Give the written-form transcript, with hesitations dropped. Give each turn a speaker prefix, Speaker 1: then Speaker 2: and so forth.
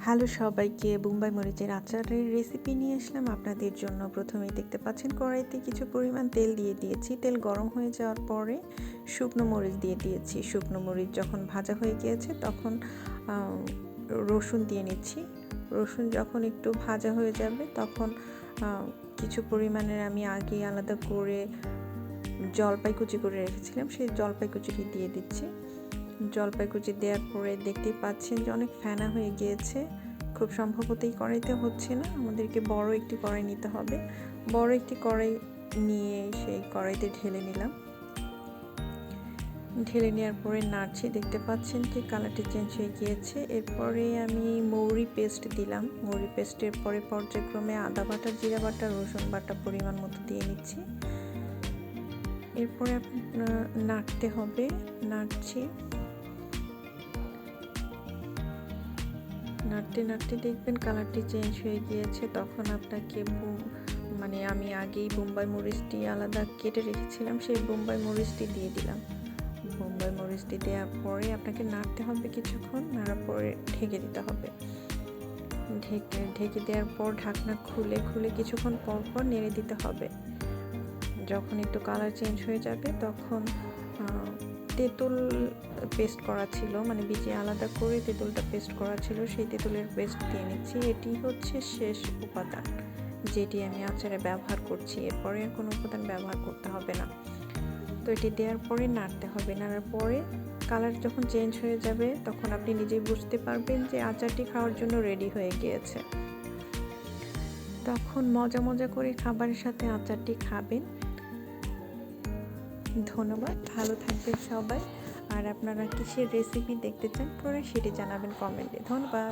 Speaker 1: Hello সবাইকে, বোম্বাই মরিচের আচারের রেসিপি নিয়ে আসলাম আপনাদের জন্য। প্রথমেই দেখতে পাচ্ছেন কড়াইতে কিছু পরিমাণ তেল দিয়ে দিয়েছি। তেল গরম হয়ে যাওয়ার পরে শুকনো মরিচ দিয়ে দিয়েছি। শুকনো মরিচ যখন ভাজা হয়ে গিয়েছে তখন রসুন দিয়ে নিচ্ছি। রসুন যখন একটু ভাজা হয়ে যাবে তখন কিছু পরিমাণের আমি আগে আলাদা করে জলপাই কুচি করে রেখেছিলাম, সেই জলপাই কুচিটি দিয়ে দিচ্ছি। জলপাই কুচি দেওয়ার পরে দেখতেই পাচ্ছেন যে অনেক ফেনা হয়ে গিয়েছে। খুব সম্ভবত এই কড়াইতে হচ্ছে না, আমাদেরকে বড় একটি কড়াই নিতে হবে। বড় একটি কড়াই নিয়ে সেই কড়াইতে ঢেলে নিলাম। ঢেলে নেওয়ার পরে নাড়ছি, দেখতে পাচ্ছেন যে কালারটি চেঞ্জ হয়ে গিয়েছে। এরপরে আমি মৌরি পেস্ট দিলাম। মৌরি পেস্টের পরে পর্যায়ক্রমে আদা বাটা, জিরা বাটা, রসুন বাটা পরিমাণ মতো দিয়ে নিচ্ছি। এরপরে নাড়তে হবে, নাড়ছি। নাড়তে নাড়তে দেখবেন কালারটি চেঞ্জ হয়ে গিয়েছে। তখন আপনাকে আমি আগেই বোম্বাই মরিচটি আলাদা কেটে রেখেছিলাম, সেই বোম্বাই মরিচটি দিয়ে দিলাম। বোম্বাই মরিচটি দেওয়ার পরে আপনাকে নাড়তে হবে কিছুক্ষণ, নাড়ার পরে ঢেকে দিতে হবে। ঢেকে দেওয়ার পর ঢাকনা খুলে খুলে কিছুক্ষণ পর পর নেড়ে দিতে হবে। যখন একটু কালার চেঞ্জ হয়ে যাবে তখন তেঁতুল পেস্ট করা ছিল, বীজে আলাদা করে তেঁতুলটা পেস্ট করা ছিল, সেই তেঁতুলের পেস্ট দিয়ে নিচ্ছি। এটি হচ্ছে শেষ উপাদান যেটি আমি আচারে ব্যবহার করছি। এরপরে আর কোনো উপাদান ব্যবহার করতে হবে না। তো এটি দেওয়ার পরে নাড়তে হবে। নাড়ার পরে কালার যখন চেঞ্জ হয়ে যাবে তখন আপনি নিজেই বুঝতে পারবেন যে আচারটি খাওয়ার জন্য রেডি হয়ে গিয়েছে। তখন মজা মজা করে খাবারের সাথে আচারটি খাবেন। ধন্যবাদ, ভালো থাকবেন সবাই। আর আপনারা কিসের রেসিপি দেখতে চান পরে সেটি জানাবেন কমেন্টে। ধন্যবাদ।